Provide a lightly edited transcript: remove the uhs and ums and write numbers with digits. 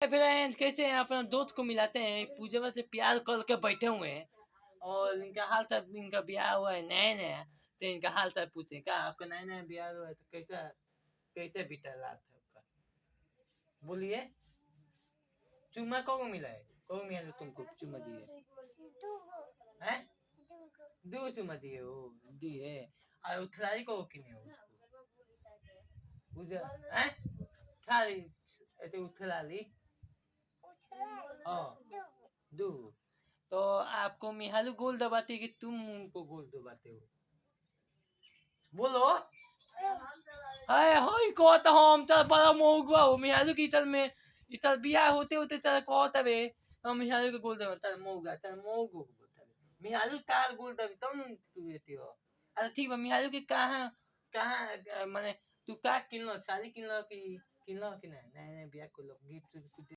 Friends कैसे हैं अपना दोस्त को मिलाते हैं पूजा से प्यार करके बैठे हुए हैं और इनका हाल चाल इनका ब्याह हुआ है नया नया तो इनका हाल चाल पूछे क्या आपका नया नया ब्याह हुआ है तो कैसा कैसे बीता रात है आपका बोलिए। चुम्मा कब मिला है कब मिला है तुमको चुम्मा दिए हैं दो चुम्मा दिए हो दिए और उथलाई को किने हो उसको उजा हैं खाली ऐसे उथला ली हाँ दो तो आपको मिहालू गोल दबाती है कि तुम उनको गोल दबाते हो बोलो। अरे होई को तो हम तो बड़ा मोगवा हो मिहालू की इतल में इतल बियाह होते होते चल को तबे हम मिहालू के गोल दबा चल मोगा चल मोगो मिहालू तार गोल दबी तुम तू देती हो। अरे ठीक है मिहालू की कहाँ कहाँ माने तू का किलो साड़ी किलो कि नहीं नहीं बियाह को लोग गिफ्ट